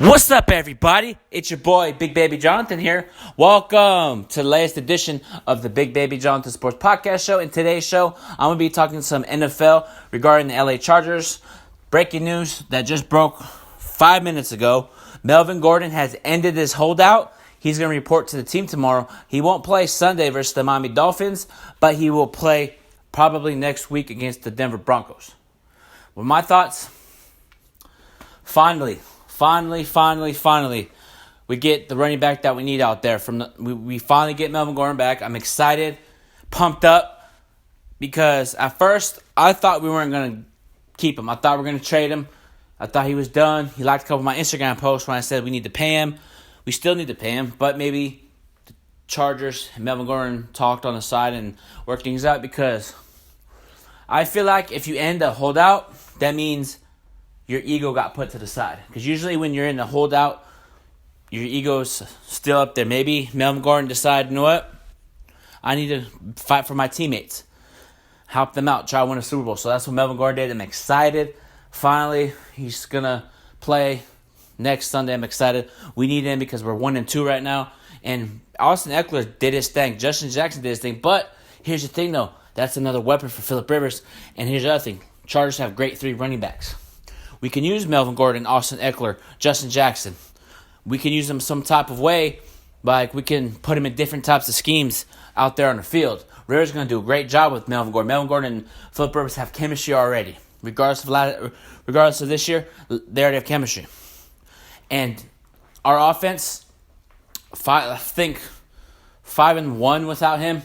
What's up, everybody? It's your boy, Big Baby Jonathan here. Welcome to the latest edition of the Big Baby Jonathan Sports Podcast Show. In today's show, I'm going to be talking some NFL regarding the LA Chargers. Breaking news that just broke 5 minutes ago. Melvin Gordon has ended his holdout. He's going to report to the team tomorrow. He won't play Sunday versus the Miami Dolphins, but he will play probably next week against the Denver Broncos. Well, my thoughts? Finally, we get the running back that we need out there. We finally get Melvin Gordon back. I'm excited, pumped up, because at first I thought we weren't going to keep him. I thought we were going to trade him. I thought he was done. He liked a couple of my Instagram posts when I said we need to pay him. We still need to pay him, but maybe the Chargers and Melvin Gordon talked on the side and worked things out, because I feel like if you end a holdout, that means your ego got put to the side. Because usually when you're in a holdout, your ego's still up there. Maybe Melvin Gordon decided, you know what? I need to fight for my teammates. Help them out. Try to win a Super Bowl. So that's what Melvin Gordon did. I'm excited. Finally, he's going to play next Sunday. I'm excited. We need him because we're 1-2 right now. And Austin Eckler did his thing. Justin Jackson did his thing. But here's the thing, though. That's another weapon for Phillip Rivers. And here's the other thing. Chargers have great 3 running backs. We can use Melvin Gordon, Austin Eckler, Justin Jackson. We can use them some type of way, like we can put him in different types of schemes out there on the field. Rivers is going to do a great job with Melvin Gordon. Melvin Gordon and Phillip Rivers have chemistry already. Regardless of this year, they already have chemistry. And our offense, I think 5-1 without him,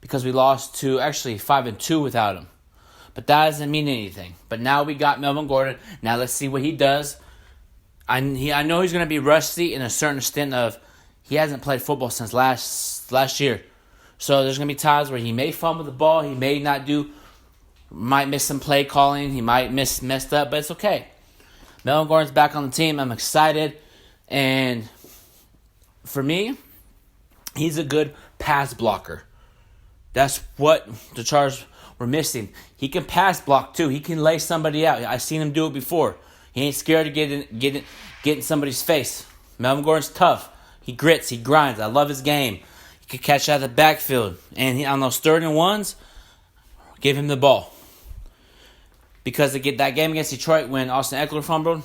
because we lost to 5-2 without him. But that doesn't mean anything. But now we got Melvin Gordon. Now let's see what he does. I know he's going to be rusty in a certain extent of he hasn't played football since last year. So there's going to be times where he may fumble the ball. He might miss some play calling. He might messed up, but it's okay. Melvin Gordon's back on the team. I'm excited. And for me, he's a good pass blocker. That's what the Chargers were missing. He can pass block too. He can lay somebody out. I've seen him do it before. He ain't scared to get in somebody's face. Melvin Gordon's tough. He grits. He grinds. I love his game. He can catch out of the backfield. And on those 3rd and 1s, give him the ball. Because that game against Detroit when Austin Eckler fumbled,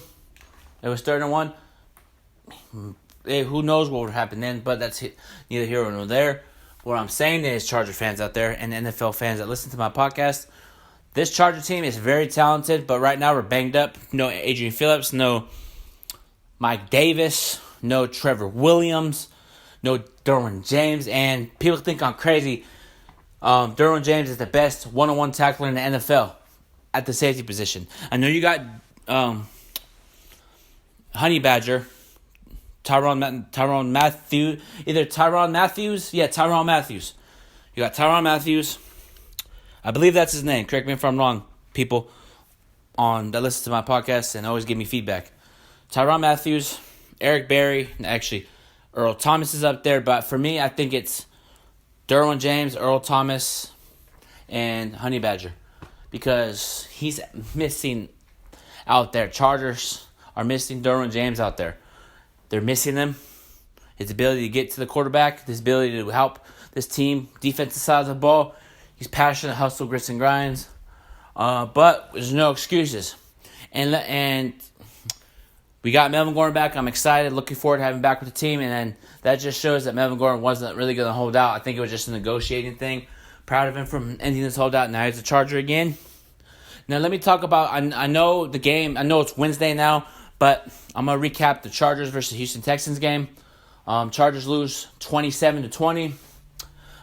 it was 3rd and 1. Who knows what would happen then, but that's neither here nor there. What I'm saying is, Charger fans out there and NFL fans that listen to my podcast, this Charger team is very talented, but right now we're banged up. No Adrian Phillips, no Mike Davis, no Trevor Williams, no Derwin James, and people think I'm crazy. Derwin James is the best one-on-one tackler in the NFL at the safety position. I know you got Honey Badger, Tyrann Mathieu. Tyrann Mathieu. You got Tyrann Mathieu. I believe that's his name. Correct me if I'm wrong, people that listen to my podcast and always give me feedback. Tyrann Mathieu, Eric Berry, Earl Thomas is up there. But for me, I think it's Derwin James, Earl Thomas, and Honey Badger. Because he's missing out there. Chargers are missing Derwin James out there. They're missing him. His ability to get to the quarterback, his ability to help this team, defensive side of the ball. He's passionate, hustle, grits, and grinds. But there's no excuses. And we got Melvin Gordon back. I'm excited, looking forward to having him back with the team. And then that just shows that Melvin Gordon wasn't really going to hold out. I think it was just a negotiating thing. Proud of him for ending this holdout. Now he's a Charger again. Now let me talk about, I know the game. I know it's Wednesday now. But I'm going to recap the Chargers versus Houston Texans game. Chargers lose 27-20.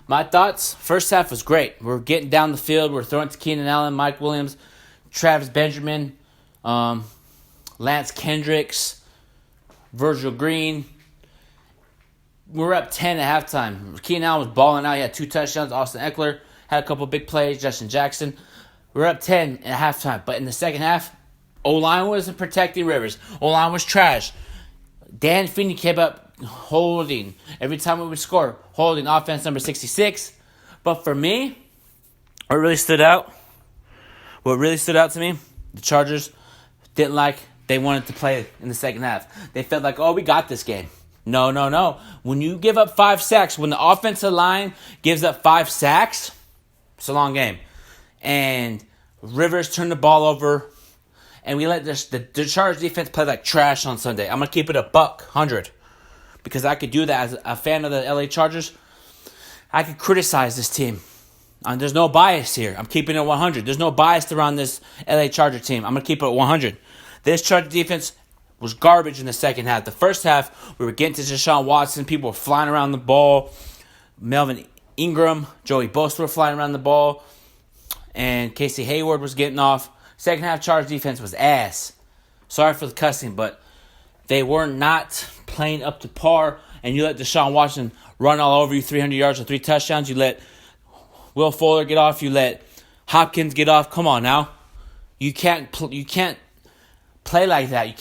My thoughts, first half was great. We're getting down the field. We're throwing to Keenan Allen, Mike Williams, Travis Benjamin, Lance Kendricks, Virgil Green. We're up 10 at halftime. Keenan Allen was balling out. He had 2 touchdowns. Austin Eckler had a couple big plays. Justin Jackson. We're up 10 at halftime. But in the second half, O-line wasn't protecting Rivers. O-line was trash. Dan Feeney came up holding. Every time we would score, holding offense number 66. But for me, what really stood out to me, the Chargers didn't like they wanted to play in the second half. They felt like, oh, we got this game. No. When you give up 5 sacks, when the offensive line gives up 5 sacks, it's a long game. And Rivers turned the ball over, and we let the Chargers defense play like trash on Sunday. I'm going to keep it $100 because I could do that as a fan of the LA Chargers. I could criticize this team. There's no bias here. I'm keeping it 100. There's no bias around this LA Charger team. I'm going to keep it 100. This Charger defense was garbage in the second half. The first half, we were getting to Deshaun Watson. People were flying around the ball. Melvin Ingram, Joey Bosa were flying around the ball. And Casey Hayward was getting off. Second half, Chargers defense was ass. Sorry for the cussing, but they were not playing up to par. And you let Deshaun Watson run all over you, 300 yards or 3 touchdowns. You let Will Fuller get off. You let Hopkins get off. Come on now. You can't play like that. You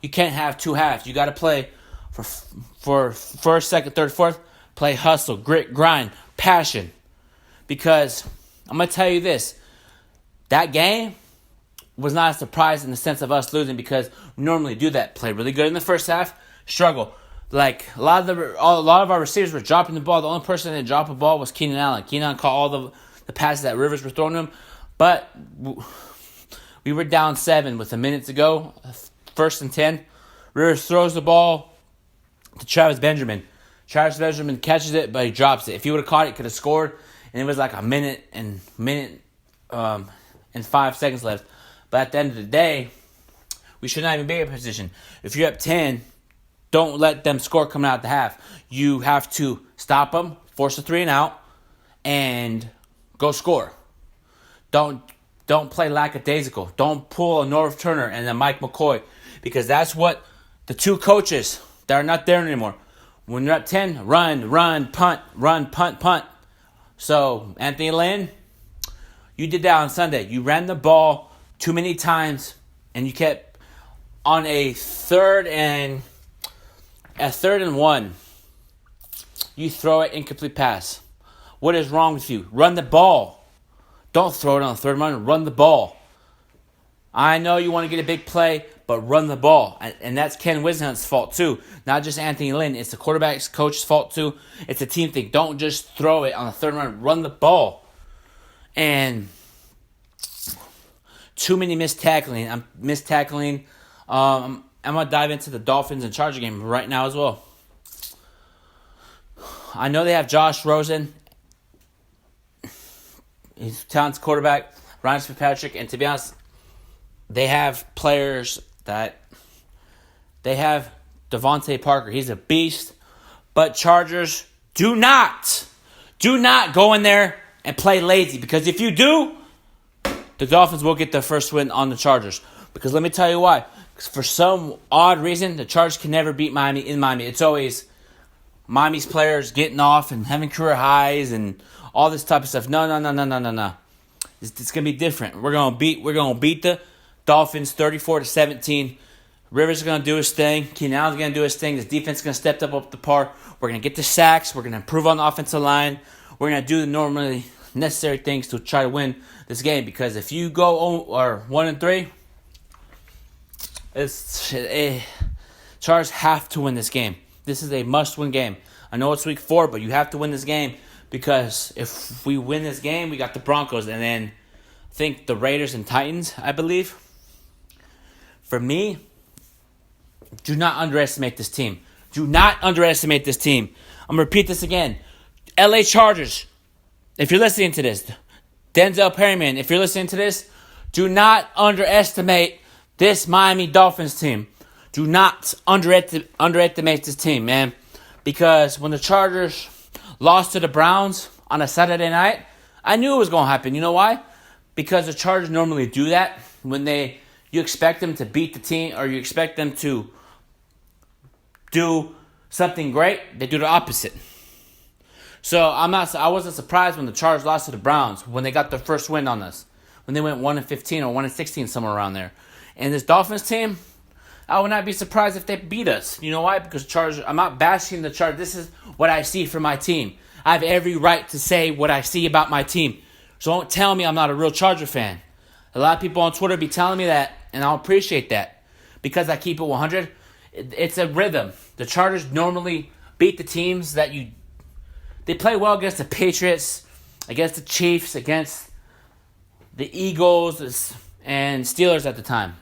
can't have 2 halves. You got to play for first, second, third, fourth. Play hustle, grit, grind, passion. Because I'm going to tell you this. That game was not a surprise in the sense of us losing because we normally do that. Play really good in the first half, struggle. Like a lot of our receivers were dropping the ball. The only person that didn't drop a ball was Keenan Allen. Keenan caught all the passes that Rivers were throwing to him. But we were down 7 with a minute to go. 1st and 10. Rivers throws the ball to Travis Benjamin. Travis Benjamin catches it, but he drops it. If he would have caught it, he could have scored. And it was like a minute and 5 seconds left. But at the end of the day, we should not even be in position. If you're up 10, don't let them score coming out the half. You have to stop them, force a 3 and out, and go score. Don't play lackadaisical. Don't pull a Norv Turner and a Mike McCoy, because that's what the 2 coaches that are not there anymore. When you're up 10, run, punt. So, Anthony Lynn, you did that on Sunday. You ran the ball too many times, and you kept on a third and 1. You throw it, incomplete pass. What is wrong with you? Run the ball. Don't throw it on the 3rd run. Run the ball. I know you want to get a big play, but run the ball. And that's Ken Wisnant's fault too. Not just Anthony Lynn. It's the quarterback's coach's fault too. It's a team thing. Don't just throw it on the 3rd run. Run the ball. And too many missed tackling. I'm going to dive into the Dolphins and Charger game right now as well. I know they have Josh Rosen. He's a talented quarterback. Ryan Fitzpatrick. And to be honest, they have players that... They have Devontae Parker. He's a beast. But Chargers, do not go in there and play lazy. Because if you do, the Dolphins will get their first win on the Chargers. Because let me tell you why. For some odd reason, the Chargers can never beat Miami in Miami. It's always Miami's players getting off and having career highs and all this type of stuff. No. It's gonna be different. We're gonna beat the Dolphins 34-17. Rivers is gonna do his thing. Keenan Allen's gonna do his thing. This defense is gonna step up the par. We're gonna get the sacks. We're gonna improve on the offensive line. We're gonna do the normally necessary things to try to win this game. Because if you go 1-3. Chargers have to win this game. This is a must-win game. I know it's week 4, but you have to win this game because if we win this game, we got the Broncos and then I think the Raiders and Titans, I believe. For me, do not underestimate this team. Do not underestimate this team. I'm going to repeat this again. LA Chargers, if you're listening to this, Denzel Perryman, if you're listening to this, do not underestimate this Miami Dolphins team. Do not underestimate this team, man. Because when the Chargers lost to the Browns on a Saturday night, I knew it was going to happen. You know why? Because the Chargers normally do that. When you expect them to beat the team or you expect them to do something great, they do the opposite. So I wasn't surprised when the Chargers lost to the Browns when they got their first win on us. When they went 1-15 or 1-16, somewhere around there. And this Dolphins team, I would not be surprised if they beat us. You know why? Because Chargers, I'm not bashing the Chargers. This is what I see from my team. I have every right to say what I see about my team. So don't tell me I'm not a real Charger fan. A lot of people on Twitter be telling me that and I'll appreciate that because I keep it 100. It's a rhythm. The Chargers normally beat the teams that they play well against the Patriots, against the Chiefs, against the Eagles and Steelers at the time,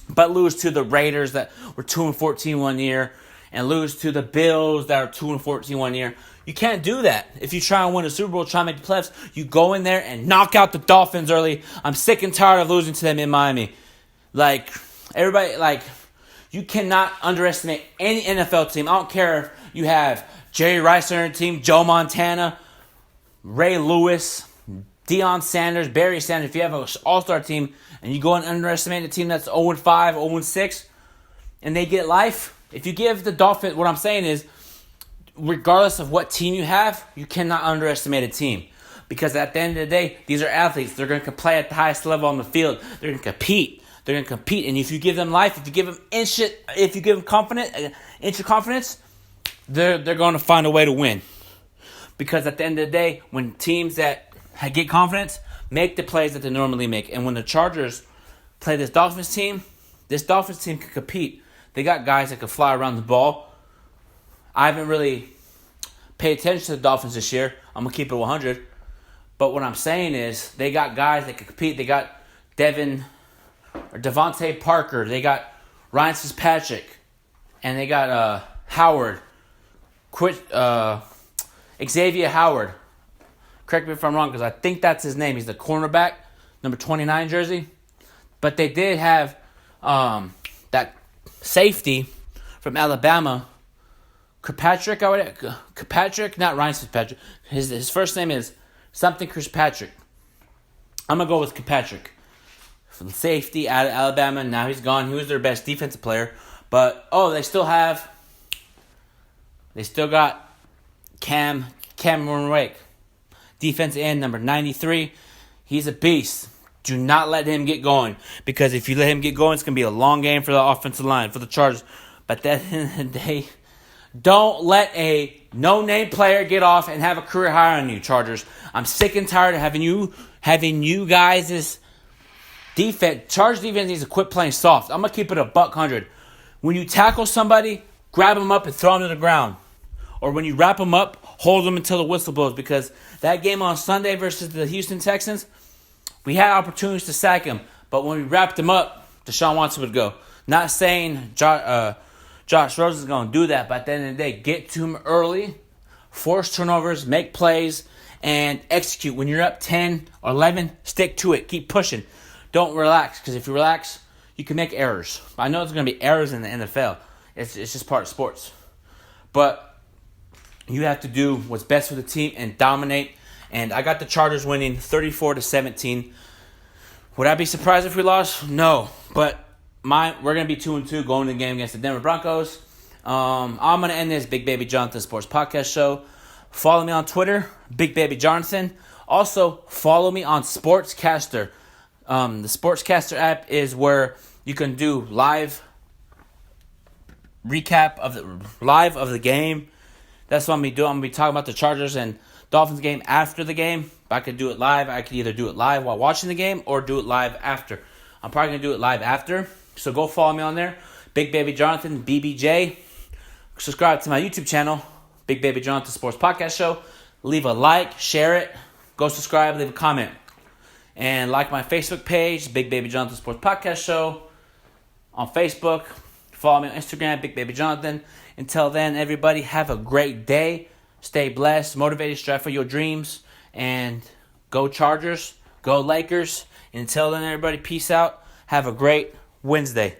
but lose to the Raiders that were 2-14 one year, and lose to the Bills that are 2-14 one year. You can't do that. If you try and win a Super Bowl, try and make the playoffs, you go in there and knock out the Dolphins early. I'm sick and tired of losing to them in Miami. Like, everybody, like, you cannot underestimate any NFL team. I don't care if you have Jerry Rice on your team, Joe Montana, Ray Lewis, Deion Sanders, Barry Sanders. If you have an all-star team and you go and underestimate a team that's 0-5, 0-6, and they get life, if you give the Dolphins, what I'm saying is, regardless of what team you have, you cannot underestimate a team. Because at the end of the day, these are athletes. They're going to play at the highest level on the field. They're going to compete. And if you give them life, if you give them inch of confidence, they're going to find a way to win. Because at the end of the day, when teams that get confidence make the plays that they normally make, and when the Chargers play this Dolphins team can compete. They got guys that can fly around the ball. I haven't really paid attention to the Dolphins this year. I'm going to keep it 100. But what I'm saying is they got guys that can compete. They got Devontae Parker. They got Ryan Fitzpatrick. And they got Howard. Xavier Howard. Correct me if I'm wrong, because I think that's his name. He's the cornerback, number 29 jersey. But they did have that safety from Alabama, Kirkpatrick, not Ryan Fitzpatrick. His first name is something Kirkpatrick. I'm going to go with Kirkpatrick. From safety out of Alabama. Now he's gone. He was their best defensive player. But, they still got Cameron Wake. Defensive end, number 93. He's a beast. Do not let him get going. Because if you let him get going, it's going to be a long game for the offensive line, for the Chargers. But at the end of the day, don't let a no-name player get off and have a career high on you, Chargers. I'm sick and tired of having you guys' defense. Chargers defense needs to quit playing soft. I'm going to keep it $100. When you tackle somebody, grab them up and throw them to the ground. Or when you wrap them up, hold them until the whistle blows. Because that game on Sunday versus the Houston Texans, we had opportunities to sack him. But when we wrapped him up, Deshaun Watson would go. Not saying Josh Rosen is going to do that, but at the end of the day, get to him early, force turnovers, make plays, and execute. When you're up 10 or 11, stick to it. Keep pushing. Don't relax, because if you relax, you can make errors. I know there's going to be errors in the NFL. It's just part of sports. But you have to do what's best for the team and dominate. And I got the Chargers winning 34-17. Would I be surprised if we lost? No. But we're going to be 2-2 going to the game against the Denver Broncos. I'm going to end this Big Baby Jonathan Sports Podcast show. Follow me on Twitter, Big Baby Jonathan. Also, follow me on Sportscaster. The Sportscaster app is where you can do live recap of the game. That's what I'm going to be doing. I'm going to be talking about the Chargers and Dolphins game after the game. I could do it live. I could either do it live while watching the game or do it live after. I'm probably going to do it live after. So go follow me on there. Big Baby Jonathan, BBJ. Subscribe to my YouTube channel, Big Baby Jonathan Sports Podcast Show. Leave a like, share it. Go subscribe, leave a comment. And like my Facebook page, Big Baby Jonathan Sports Podcast Show. On Facebook. Follow me on Instagram, Big Baby Jonathan. Until then, everybody, have a great day. Stay blessed, motivated, strive for your dreams. And go Chargers, go Lakers. And until then, everybody, peace out. Have a great Wednesday.